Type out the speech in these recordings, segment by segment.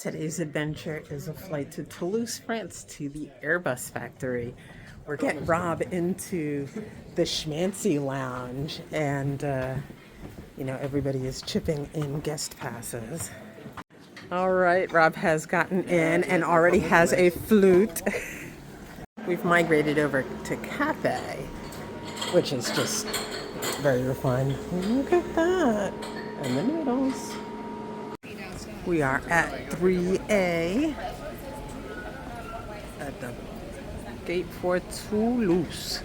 Today's adventure is a flight to Toulouse, France, to the Airbus factory. We're getting Rob into the schmancy lounge, and everybody is chipping in guest passes. All right, Rob has gotten in and already has a flute. We've migrated over to Cafe, which is just very refined. Look at that. And the noodles. We are at 3A at the gate for Toulouse.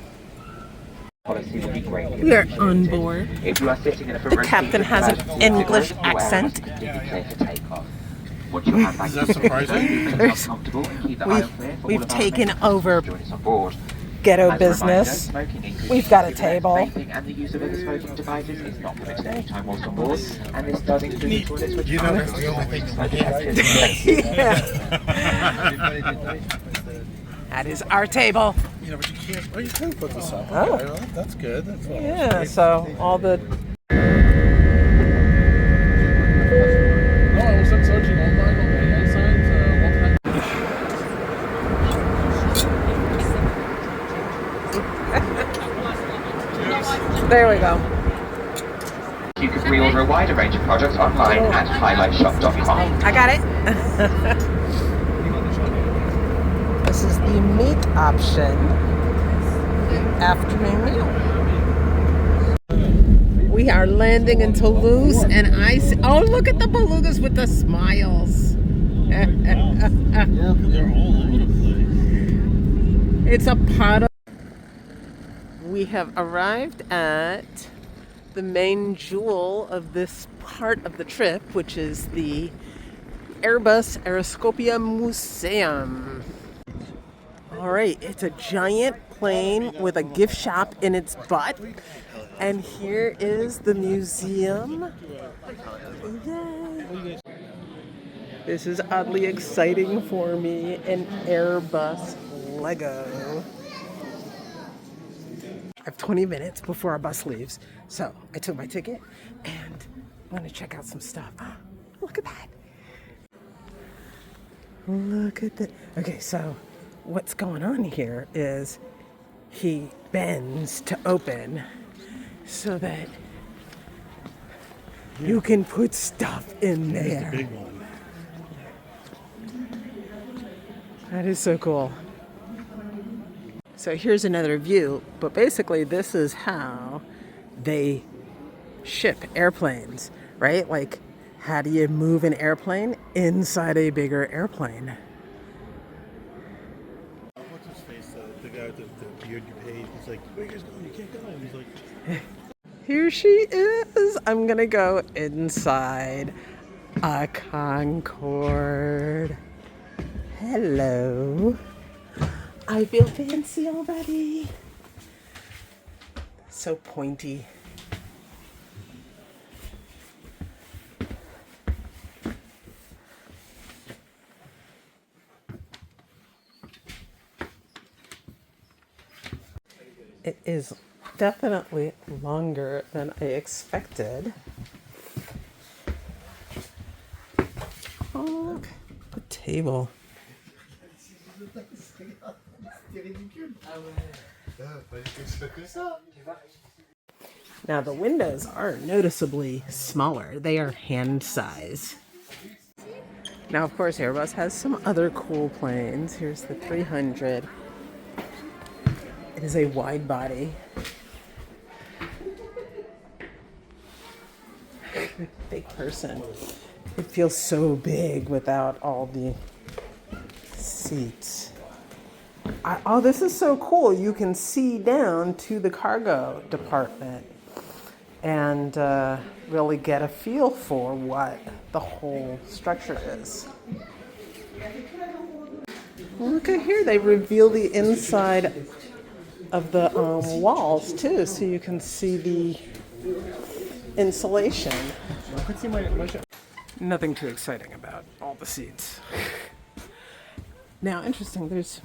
We are on board. The captain has an English accent. Is that surprising? We've taken over ghetto business. We've got a table. You know that's the only thing that That is our table. Yeah, but you can't. Oh, you can put this up. Oh. Okay, well, that's good. That's all. Yeah, so all the... No, I was searching online on the AI site. There we go. You can pre-order a wider range of products online at highlightshop.com. I got it. This is the meat option. Afternoon meal. We are landing in Toulouse, and I see, oh, look at the belugas with the smiles. They're all over the place. It's a pot of... We have arrived at the main jewel of this part of the trip, which is the Airbus Aeroscopia Museum. All right, it's a giant plane with a gift shop in its butt. And here is the museum. Yay. This is oddly exciting for me, an Airbus Lego. I have 20 minutes before our bus leaves, so I took my ticket and I'm gonna check out some stuff. Look at that. Look at that. Okay, so what's going on here is he bends to open so that you can put stuff in there. That's the big one. That is so cool. So here's another view, but basically this is how they ship airplanes, right? Like, how do you move an airplane inside a bigger airplane? What's his face? The guy with the beard you paid. He's like, where are you guys going? You can't go. And he's like... Here she is. I'm gonna go inside a Concorde. Hello. I feel fancy already. So pointy. It is definitely longer than I expected. Oh, the table. Now the windows are noticeably smaller. They are hand size. Now, of course, Airbus has some other cool planes. Here's the 300. It is a wide body. Big person. It feels so big without all the seats. Oh, this is so cool. You can see down to the cargo department and really get a feel for what the whole structure is. Look at here. They reveal the inside of the walls too, so you can see the insulation. Nothing too exciting about all the seats. Now, interesting, there's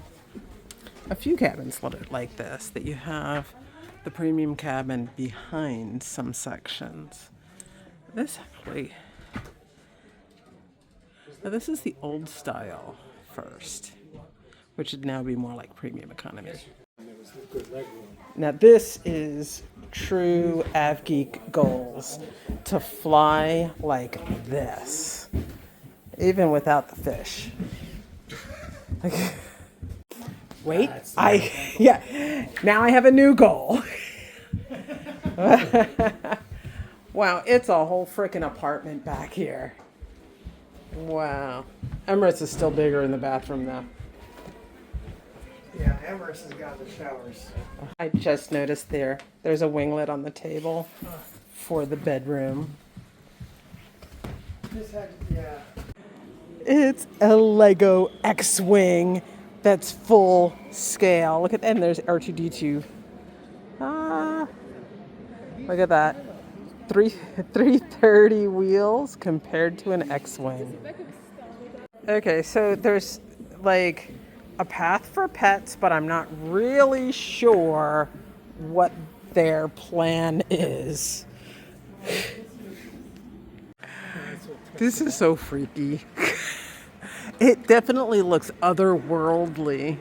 a few cabins like this, that you have the premium cabin behind some sections. This actually Now this is the old style first, which would now be more like premium economy. Now this is true AvGeek goals, to fly like this, even without the fish. Wait, yeah, now I have a new goal. Wow, it's a whole freaking apartment back here. Wow. Emirates is still bigger in the bathroom though. Yeah, Emirates has got the showers. I just noticed there's a winglet on the table for the bedroom. Yeah. It's a Lego X-Wing that's full scale. Look at that, and there's R2-D2. Ah, look at that. 330 wheels compared to an X-Wing. Okay, so there's like a path for pets, but I'm not really sure what their plan is. This is so freaky. It definitely looks otherworldly.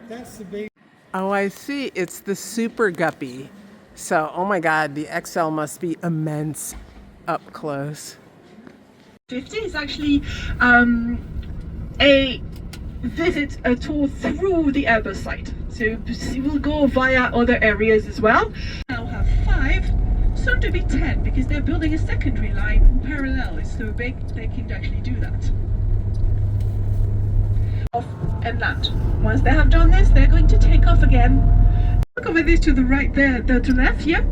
That's the big. Oh, I see. It's the Super Guppy. So, oh my God, the XL must be immense up close. 50 is actually a visit, a tour through the Airbus site. So we'll go via other areas as well. Now have 5, soon to be 10, because they're building a secondary line in parallel. It's so big they can actually do that. Off and land. Once they have done this, they're going to take off again. Look over this to the right there, to the left here.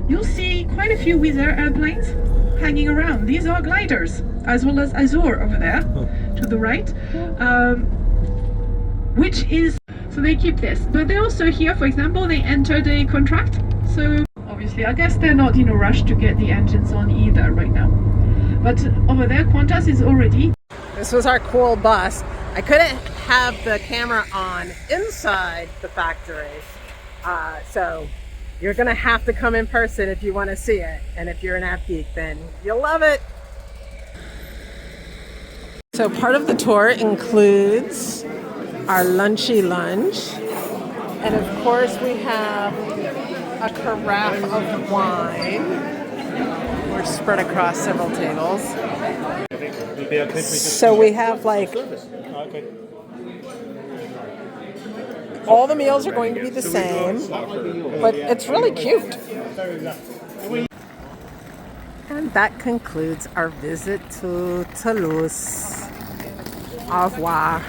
You'll see quite a few Wizz Air airplanes hanging around. These are gliders, as well as Azure over there to the right, which is, so they keep this. But they're also here, for example, they entered a contract. So obviously, I guess they're not in a rush to get the engines on either right now. But over there, Qantas is already. This was our cool bus. I couldn't have the camera on inside the factory. So you're gonna have to come in person if you want to see it. And if you're an AvGeek, then you'll love it. So part of the tour includes our lunchy lunch. And of course we have a carafe of wine. We're spread across several tables. So we have like, all the meals are going to be the same, but it's really cute. And that concludes our visit to Toulouse. Au revoir.